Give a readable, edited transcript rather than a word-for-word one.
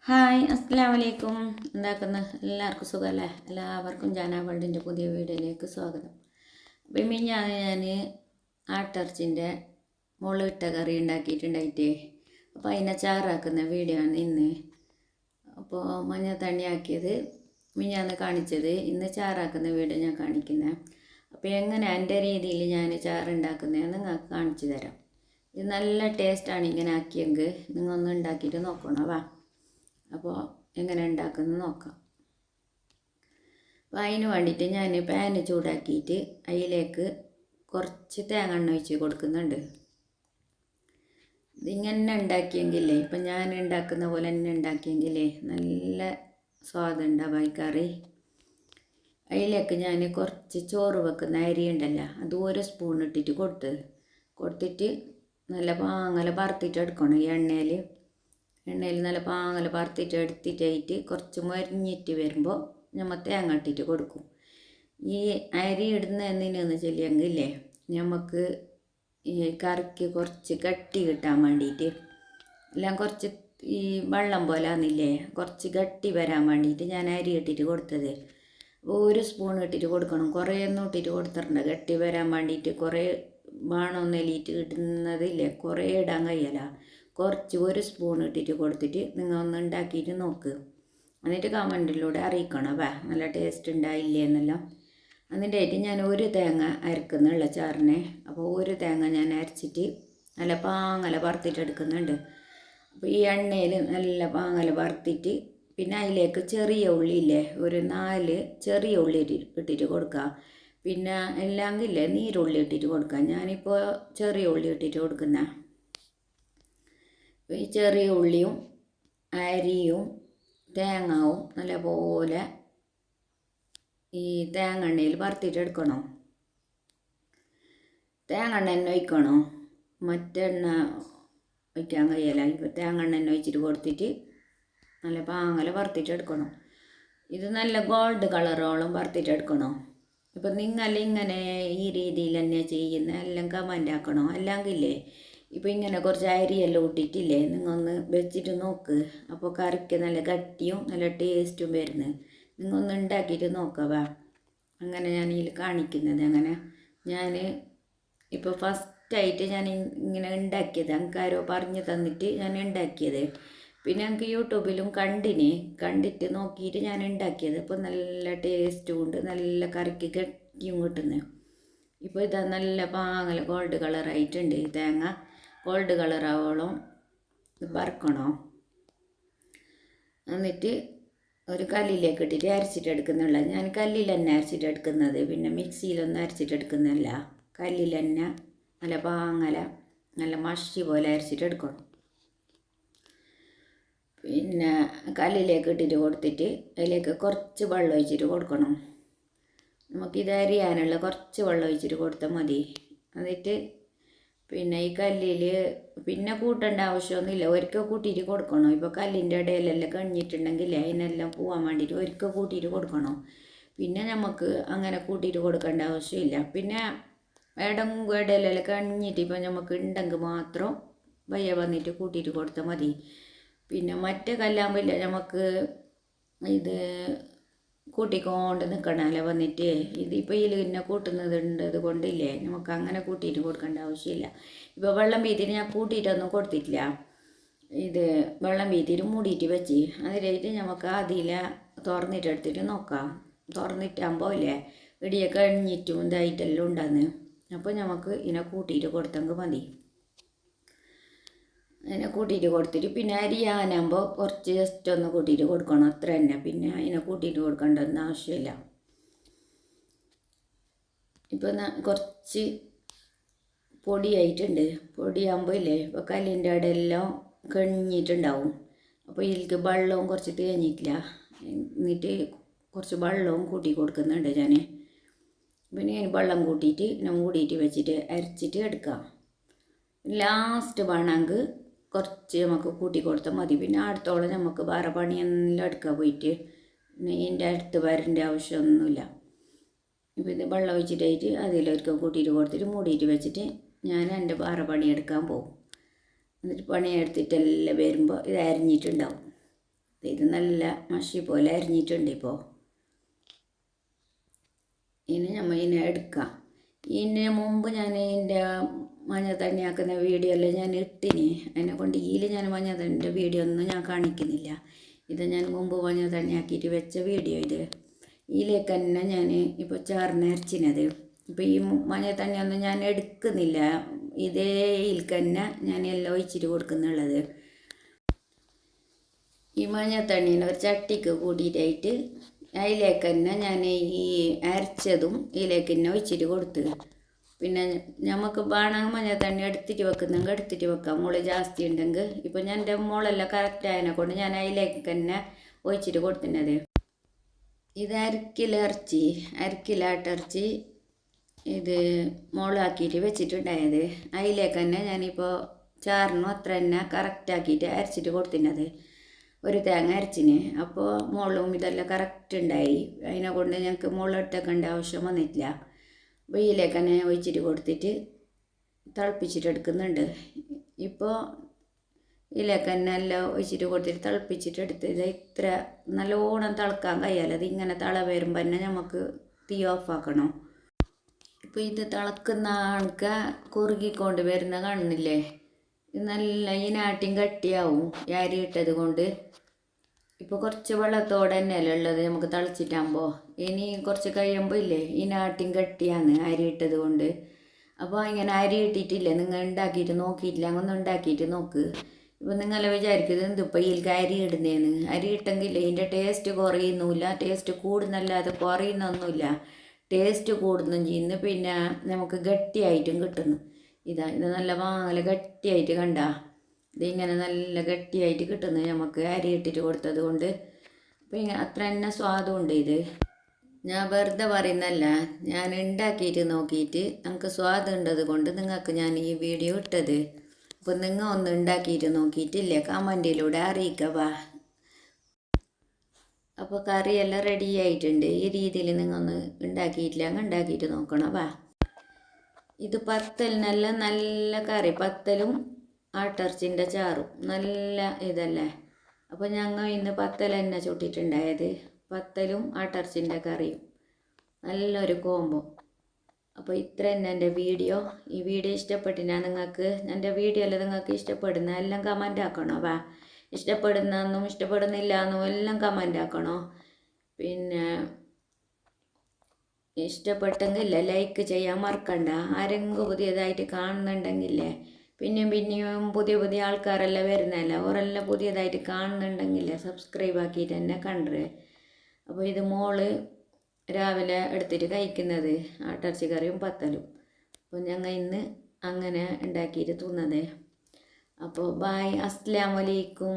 Hi അസ്സലാമു അലൈക്കും. എന്താക്കുന്ന എല്ലാവർക്കും സുഖമല്ലേ? എല്ലാവർക്കും ജാനാ വേൾഡിൻ്റെ പുതിയ വീഡിയോയിലേക്ക് സ്വാഗതം. അപ്പം ഞാൻ ആട്ടിറച്ചിൻ്റെ മുളകിട്ട കറി ഉണ്ടാക്കിയിട്ടുണ്ടായിട്ടേ, അപ്പോൾ അതിനെ ചാറാക്കുന്ന വീഡിയോ ആണ് ഇന്ന്. അപ്പോൾ മഞ്ഞൾ തണ്ണിയാക്കിയത് മിഞ്ഞാന്ന് കാണിച്ചത്, ഇന്ന് ചാറാക്കുന്ന വീഡിയോ ഞാൻ കാണിക്കുന്നത്. അപ്പോൾ എങ്ങനെ എൻ്റെ രീതിയിൽ ഞാൻ ചാറുണ്ടാക്കുന്നതെന്ന് നിങ്ങൾക്ക് കാണിച്ചു തരാം. ഇത് നല്ല ടേസ്റ്റാണ് ഇങ്ങനെ ആക്കിയെങ്കിൽ നിങ്ങൾ ഒന്ന് ഉണ്ടാക്കിയിട്ട് നോക്കണം. വാ, അപ്പോൾ എങ്ങനെ ഉണ്ടാക്കുന്നത് നോക്കാം. അപ്പോൾ അതിന് വേണ്ടിയിട്ട് ഞാൻ പാന് ചൂടാക്കിയിട്ട് അതിലേക്ക് കുറച്ച് തേങ്ങ എണ്ണ ഒഴിച്ച് കൊടുക്കുന്നുണ്ട്. ഇതിങ്ങനെ ഉണ്ടാക്കിയെങ്കിലേ, ഇപ്പം ഞാൻ ഉണ്ടാക്കുന്ന പോലെ തന്നെ ഉണ്ടാക്കിയെങ്കിലേ നല്ല സ്വാദുണ്ടാവും ഈ കറി. അതിലേക്ക് ഞാൻ കുറച്ച് ചോറ് വെക്കുന്ന അരി ഉണ്ടല്ലോ, അത് 1 സ്പൂൺ ഇട്ടിട്ട് കൊടുത്തിട്ട് നല്ല പാങ്ങല വറുത്തിട്ട് എടുക്കണം. ഈ എണ്ണയിൽ നല്ല പാങ്ങൽ വറുത്തിട്ട് എടുത്തിട്ടായിട്ട് കുറച്ച് മരിഞ്ഞിട്ട് വരുമ്പോൾ നമ്മൾ തേങ്ങ ഇട്ടിട്ട് കൊടുക്കും. ഈ അരി ഇടുന്ന എന്തിനാന്ന് ചെല്ലിയെങ്കിലേ, നമുക്ക് ഈ കറിക്ക് കുറച്ച് കട്ടി കിട്ടാൻ വേണ്ടിയിട്ട്, എല്ലാം കുറച്ച് ഈ വെള്ളം പോലെ ആന്നില്ലേ, കുറച്ച് ഗട്ടി വരാൻ വേണ്ടിയിട്ട് ഞാൻ അരി ഇട്ടിട്ട് കൊടുത്തത്. അപ്പോൾ 1 സ്പൂൺ ഇട്ടിട്ട് കൊടുക്കണം. കുറേ ഒന്നും ഇട്ടിട്ട് കൊടുത്തിട്ടുണ്ട്. ഗട്ടി വരാൻ വേണ്ടിയിട്ട് കുറേ വേണമെന്നെലിയിട്ട് ഇടുന്നതില്ലേ, കുറേ ഇടാൻ കഴിയല. കുറച്ച് 1 സ്പൂൺ ഇട്ടിട്ട് കൊടുത്തിട്ട് നിങ്ങൾ ഒന്ന് ഉണ്ടാക്കിയിട്ട് നോക്ക്. എന്നിട്ട് കമൻറ്റിലൂടെ അറിയിക്കണം. നല്ല ടേസ്റ്റ് ഉണ്ടായില്ലേ എന്നെല്ലാം. എന്നിട്ടായിട്ട് ഞാൻ 1 തേങ്ങ അരക്കുന്നുള്ള ചാറിനെ. അപ്പോൾ 1 തേങ്ങ ഞാൻ അരച്ചിട്ട് നല്ല പാങ്ങല വറുത്തിട്ട് എടുക്കുന്നുണ്ട്. അപ്പോൾ ഈ എണ്ണയിൽ നല്ല പാങ്ങല വറുത്തിട്ട് പിന്നെ അതിലേക്ക് ചെറിയ ഉള്ളിയില്ലേ, ഒരു 4 ചെറിയ ഉള്ളി ഇട്ടിട്ട് കൊടുക്കുക. പിന്നെ എല്ലാങ്കില്ലേ നീരുള്ളി ഇട്ടിട്ട് കൊടുക്കുക. ഞാനിപ്പോൾ ചെറിയ ഉള്ളി ഇട്ടിട്ട് കൊടുക്കുന്ന. ഈ ചെറിയ ഉള്ളിയും അരിയും തേങ്ങാവും നല്ലപോലെ ഈ തേങ്ങ എണ്ണയിൽ വറുത്തിട്ട് എടുക്കണം. തേങ്ങ എണ്ണ തന്നെ ഒഴിക്കണോ, മറ്റെണ്ണ ഒഴിക്കാൻ കഴിയല. ഇപ്പോൾ തേങ്ങ എണ്ണ തന്നെ ഒഴിച്ചിട്ട് കൊടുത്തിട്ട് നല്ല പാങ്ങല വറുത്തിട്ട് എടുക്കണം. ഇത് നല്ല ഗോൾഡ് കളറോളം വറുത്തിട്ട് എടുക്കണം. ഇപ്പം നിങ്ങൾ ഇങ്ങനെ ഈ രീതിയിൽ തന്നെ ചെയ്യുന്ന എല്ലാം കമൻ്റ് ആക്കണോ. അല്ലെങ്കിലേ ഇപ്പോൾ ഇങ്ങനെ കുറച്ച് അരിയെല്ലാം ഇട്ടിട്ടില്ലേ, നിങ്ങൾ ഒന്ന് വെച്ചിട്ട് നോക്ക്. അപ്പോൾ കറിക്ക് നല്ല കട്ടിയും നല്ല ടേസ്റ്റും വരുന്നത്. നിങ്ങളൊന്ന് ഉണ്ടാക്കിയിട്ട് നോക്കുക. അങ്ങനെ ഞാൻ ഇതിൽ കാണിക്കുന്നത്. അങ്ങനെ ഞാൻ ഇപ്പോൾ ഫസ്റ്റായിട്ട് ഞാൻ ഇങ്ങനെ ഉണ്ടാക്കിയത്, എനിക്ക് ആരോ പറഞ്ഞു തന്നിട്ട് ഞാൻ ഉണ്ടാക്കിയത്. പിന്നെ എനിക്ക് യൂട്യൂബിലും കണ്ടിട്ട് നോക്കിയിട്ട് ഞാൻ ഉണ്ടാക്കിയത്. ഇപ്പോൾ നല്ല ടേസ്റ്റും ഉണ്ട്, നല്ല കറിക്ക് കട്ടിയും കിട്ടുന്നത്. ഇപ്പോൾ ഇതാ നല്ല പാങ്ങൽ ഗോൾഡ് കളറായിട്ടുണ്ട്. ഈ തേങ്ങ ഗോൾഡ് കളറാവോളം വറുക്കണോ. എന്നിട്ട് ഒരു കല്ലിലേക്ക് ഇട്ടിട്ട് അരച്ചിട്ട് എടുക്കുന്നുള്ള. ഞാൻ കല്ലിൽ തന്നെ അരച്ചിട്ട് എടുക്കുന്നത്, പിന്നെ മിക്സിയിലൊന്നും അരച്ചിട്ട് എടുക്കുന്നില്ല. കല്ലിൽ തന്നെ നല്ല പാങ്ങല നല്ല മഷി പോലെ അരച്ചിട്ട് എടുക്കണം. പിന്നെ കല്ലിലേക്ക് ഇട്ടിട്ട് കൊടുത്തിട്ട് അതിലേക്ക് കുറച്ച് വെള്ളം ഒഴിച്ചിട്ട് കൊടുക്കണം. നമുക്കിത് അരിയാനുള്ള കുറച്ച് വെള്ളം ഒഴിച്ചിട്ട് കൊടുത്താൽ മതി. എന്നിട്ട് പിന്നെ ഈ കല്ലിൽ പിന്നെ കൂട്ടേണ്ട ആവശ്യമൊന്നുമില്ല. ഒരിക്കൽ കൂട്ടിയിട്ട് കൊടുക്കണം. ഇപ്പോൾ കല്ലിൻ്റെ ഇടയിലെല്ലാം കഴിഞ്ഞിട്ടുണ്ടെങ്കിൽ അതിനെല്ലാം പോകാൻ വേണ്ടിയിട്ട് ഒരിക്കൽ കൂട്ടിയിട്ട് കൊടുക്കണം. പിന്നെ നമുക്ക് അങ്ങനെ കൂട്ടിയിട്ട് കൊടുക്കേണ്ട ആവശ്യമില്ല. പിന്നെ ഇടയിലെല്ലാം കഴിഞ്ഞിട്ട് ഇപ്പോൾ നമുക്ക് ഉണ്ടെങ്കിൽ മാത്രം വയ്യ വന്നിട്ട് കൂട്ടിയിട്ട് കൊടുത്താൽ മതി. പിന്നെ മറ്റേ കല്ലാകുമ്പില്ല, നമുക്ക് ഇത് കൂട്ടിക്കൊണ്ട് നിൽക്കണമല്ലോ വന്നിട്ട്. ഇതിപ്പോൾ ഇതിൽ പിന്നെ കൂട്ടുന്നത് കൊണ്ടില്ലേ, നമുക്ക് അങ്ങനെ കൂട്ടിയിട്ട് കൊടുക്കേണ്ട ആവശ്യമില്ല. ഇപ്പോൾ വെള്ളം വീത്തിയിട്ട് ഞാൻ കൂട്ടിയിട്ടൊന്നും കൊടുത്തിട്ടില്ല. ഇത് വെള്ളം വീത്തിയിട്ട് മൂടിയിട്ട് വെച്ച് അതിലായിട്ട് നമുക്ക് അതിൽ തുറന്നിട്ടെടുത്തിട്ട് നോക്കാം. തുറന്നിട്ടാകുമ്പോൾ ഇല്ലേ ഇടിയൊക്കെ കഴിഞ്ഞിട്ടും ഇതായിട്ടെല്ലാം ഉണ്ടാകുന്നു. അപ്പോൾ നമുക്ക് ഇതിനെ കൂട്ടിയിട്ട് കൊടുത്തെങ്കിൽ മതി. അതിനെ കൂട്ടിയിട്ട് കൊടുത്തിട്ട് പിന്നെ അരിയാനാകുമ്പോൾ കുറച്ച് ജസ്റ്റ് ഒന്ന് കൂട്ടിയിട്ട് കൊടുക്കണം, അത്ര തന്നെ. പിന്നെ അതിനെ കൂട്ടിയിട്ട് കൊടുക്കേണ്ടതൊന്നും ആവശ്യമില്ല. ഇപ്പോൾ കുറച്ച് പൊടിയായിട്ടുണ്ട്. പൊടിയാകുമ്പോൾ ഇല്ലേ ഇപ്പോൾ കല്ലിൻ്റെ ഇടയെല്ലാം കഴിഞ്ഞിട്ടുണ്ടാവും. അപ്പോൾ ഇതിലേക്ക് വെള്ളവും കുറച്ച് തേഞ്ഞിട്ടില്ല. എന്നിട്ട് കുറച്ച് വെള്ളവും കൂട്ടി കൊടുക്കുന്നുണ്ട് ഞാൻ. പിന്നെ ഞാൻ വെള്ളം കൂട്ടിയിട്ട് ഞാൻ മൂടിയിട്ട് വെച്ചിട്ട് അരച്ചിട്ട് എടുക്കാം. ലാസ്റ്റ് വേണമെങ്കിൽ കുറച്ച് നമുക്ക് കൂട്ടി കൊടുത്താൽ മതി. പിന്നെ അടുത്തോളം നമുക്ക് വേറെ പണിയെല്ലാം എടുക്കാൻ പോയിട്ട് ഇതിൻ്റെ അടുത്ത് വരേണ്ട ആവശ്യമൊന്നുമില്ല. ഇപ്പോൾ ഇത് വെള്ളം ഒഴിച്ചിട്ടായിട്ട് അതിലൊരിക്കൽ കൂട്ടിയിട്ട് കൊടുത്തിട്ട് മൂടിയിട്ട് വെച്ചിട്ട് ഞാൻ എൻ്റെ വേറെ പണിയെടുക്കാൻ പോകും. എന്നിട്ട് പണിയെടുത്തിട്ടെല്ലാം വരുമ്പോൾ ഇത് അരിഞ്ഞിട്ടുണ്ടാവും. ഇത് നല്ല മഷി പോലെ അരിഞ്ഞിട്ടുണ്ട്. ഇപ്പോൾ ഇനി നമ്മൾ ഇതിനെ എടുക്കാം. ഇതിന് മുമ്പ് ഞാൻ ഇതിൻ്റെ മഞ്ഞൾ തണ്ണിയാക്കുന്ന വീഡിയോ എല്ലാം ഞാൻ ഇട്ടിന്. അതിനെ കൊണ്ട് ഞാൻ മഞ്ഞൾ തണ്ണിൻ്റെ വീഡിയോ ഒന്നും ഞാൻ കാണിക്കുന്നില്ല. ഇത് ഞാൻ മുമ്പ് മഞ്ഞൾ തണ്ണിയാക്കിയിട്ട് വെച്ച വീഡിയോ. ഇതിലേക്ക് തന്നെ ഞാൻ ഇപ്പോൾ ചാറിന് അരച്ചിനത്. ഇപ്പോൾ ഈ മഞ്ഞൾ തണ്ണിയൊന്നും ഞാൻ എടുക്കുന്നില്ല. ഇതേ ഇതിലേക്ക് തന്നെ ഞാൻ എല്ലാം ഒഴിച്ചിട്ട് കൊടുക്കുന്നുള്ളത്. ഈ മഞ്ഞൾ തണ്ണീനെ ഒരു ചട്ടിക്ക് കൂടിയിട്ടായിട്ട് അതിലേക്ക് തന്നെ ഞാൻ ഈ അരച്ചതും ഇതിലേക്ക് തന്നെ ഒഴിച്ചിട്ട് കൊടുത്ത്. പിന്നെ നമുക്ക് വേണമെങ്കിൽ മഞ്ഞൾ തണ്ണി എടുത്തിട്ട് വെക്കുന്നെങ്കിൽ എടുത്തിട്ട് വെക്കാം. മുളക് ജാസ്തി ഉണ്ടെങ്കിൽ. ഇപ്പോൾ ഞാൻ എൻ്റെ മുളെല്ലാം കറക്റ്റ് ആയതിനെ കൊണ്ട് ഞാൻ അതിലേക്ക് തന്നെ ഒഴിച്ചിട്ട് കൊടുത്തിനത്. ഇത് അരക്കിലാട്ടിറച്ചി ഇത് മുളകാക്കിയിട്ട് വെച്ചിട്ടുണ്ടായത്. അതിലേക്ക് തന്നെ ഞാനിപ്പോൾ ചാറിനും അത്ര തന്നെ കറക്റ്റാക്കിയിട്ട് അരച്ചിട്ട് കൊടുത്തിനത്. ഒരു തേങ്ങ അരച്ചിന്. അപ്പോൾ മുളകും ഇതെല്ലാം കറക്റ്റ് ഉണ്ടായി. അതിനെ കൊണ്ട് ഞങ്ങൾക്ക് മുളകിട്ടേക്കേണ്ട ആവശ്യം വന്നിട്ടില്ല. അപ്പോൾ ഇതിലേക്ക് തന്നെ ഒഴിച്ചിട്ട് കൊടുത്തിട്ട് തിളപ്പിച്ചിട്ട് എടുക്കുന്നുണ്ട്. ഇപ്പോൾ ഇതിലേക്ക് തന്നെ എല്ലാം ഒഴിച്ചിട്ട് കൊടുത്തിട്ട് തിളപ്പിച്ചിട്ട് എടുത്തത്. ഇത്ര നല്ലോണം തിളക്കാൻ കഴിയാലോ. അത് ഇങ്ങനെ തിള വരുമ്പോൾ തന്നെ നമുക്ക് തീ ഓഫാക്കണം. ഇപ്പോൾ ഇത് തിളക്കുന്ന കണക്ക് കുറുകിക്കൊണ്ട് വരുന്ന കാണുന്നില്ലേ. ഇത് നല്ല ഇതിനാട്ടിയും കട്ടിയാവും അരി ഇട്ടത് കൊണ്ട്. ഇപ്പോൾ കുറച്ച് വെള്ളത്തോടെ തന്നെയല്ലേ ഉള്ളത് നമുക്ക് തിളച്ചിട്ടാകുമ്പോൾ. ഇനി കുറച്ച് കഴിയുമ്പോൾ ഇല്ലേ ഇതിനാട്ടിയും കട്ടിയാണ് അരി ഇട്ടത് കൊണ്ട്. അപ്പോൾ ഇങ്ങനെ അരി ഇട്ടിട്ടില്ലേ, നിങ്ങൾ ഉണ്ടാക്കിയിട്ട് നോക്കിയിട്ടില്ല, അങ്ങനെ ഉണ്ടാക്കിയിട്ട് നോക്ക്. ഇപ്പോൾ നിങ്ങൾ വിചാരിക്കുന്നത് എന്തിപ്പോൾ ഇതിലേക്ക് അരി ഇടുന്നതെന്ന്. അരി ഇട്ടെങ്കിൽ ഇതിൻ്റെ ടേസ്റ്റ് കുറയുന്നില്ല, ടേസ്റ്റ് കൂടുന്നല്ലാതെ കുറയുന്നൊന്നുമില്ല. ടേസ്റ്റ് കൂടുന്നും ചെയ്യുന്നു. പിന്നെ നമുക്ക് ഗട്ടിയായിട്ടും കിട്ടുന്നു. ഇത് നല്ല വാങ്ങൽ ഗട്ടിയായിട്ട് കണ്ട. ഇതിങ്ങനെ നല്ല ഗട്ടിയായിട്ട് കിട്ടുന്നു നമുക്ക് അരി ഇട്ടിട്ട് കൊടുത്തത് കൊണ്ട്. അപ്പോൾ ഇങ്ങനെ അത്ര തന്നെ സ്വാദുണ്ട്. ഇത് ഞാൻ വെറുതെ പറയുന്നല്ല, ഞാൻ ഉണ്ടാക്കിയിട്ട് നോക്കിയിട്ട് നമുക്ക് സ്വാദുണ്ടത് കൊണ്ട് നിങ്ങൾക്ക് ഞാൻ ഈ വീഡിയോ ഇട്ടത്. അപ്പോൾ നിങ്ങൾ ഒന്ന് ഉണ്ടാക്കിയിട്ട് നോക്കിയിട്ടില്ലേ കമൻറ്റിലൂടെ അറിയിക്കുക. അപ്പോൾ കറിയെല്ലാം റെഡി ആയിട്ടുണ്ട്. ഈ രീതിയിൽ നിങ്ങളൊന്ന് ഉണ്ടാക്കിയിട്ടില്ല, അങ്ങ് ഉണ്ടാക്കിയിട്ട് നോക്കണം. ഇത് പത്തലിനെല്ലാം നല്ല കറി. പത്തലും ആട്ടിറച്ചിൻ്റെ ചാറും നല്ല ഇതല്ലേ. അപ്പോൾ ഞങ്ങൾ ഇന്ന് പത്തൽ തന്നെ ചുട്ടിട്ടുണ്ടായത്. പത്തലും ആട്ടിറച്ചിൻ്റെ കറിയും നല്ലൊരു കോംബോ. അപ്പോൾ ഇത്ര തന്നെ എൻ്റെ വീഡിയോ. ഈ വീഡിയോ ഇഷ്ടപ്പെട്ടിനാ നിങ്ങൾക്ക്, എൻ്റെ വീഡിയോ എല്ലാം നിങ്ങൾക്ക് ഇഷ്ടപ്പെടുന്ന എല്ലാം കമൻ്റ് ആക്കണോ. ഇഷ്ടപ്പെടുന്നെന്നും ഇഷ്ടപ്പെടുന്നില്ല എന്നും എല്ലാം കമൻ്റ് ആക്കണോ. പിന്നെ ഇഷ്ടപ്പെട്ടെങ്കിലേ ലൈക്ക് ചെയ്യാൻ മറക്കണ്ട. ആരെങ്കിലും പുതിയതായിട്ട് കാണുന്നുണ്ടെങ്കിലേ പിന്നെയും പുതിയ ആൾക്കാരെല്ലാം വരുന്നതല്ല, അവരെല്ലാം പുതിയതായിട്ട് കാണുന്നുണ്ടെങ്കിലേ സബ്സ്ക്രൈബ് ആക്കിയിട്ട് തന്നെ കണ്ടേ. അപ്പോൾ ഇത് മോള് രാവിലെ എടുത്തിട്ട് കഴിക്കുന്നത് ആട്ടിറച്ചി കറിയും പത്തലും. അപ്പോൾ ഞങ്ങൾ ഇന്ന് അങ്ങനെ ഉണ്ടാക്കിയിട്ട് തിന്നത്. അപ്പോൾ ബായ്, അസ്സലാമു അലൈക്കും.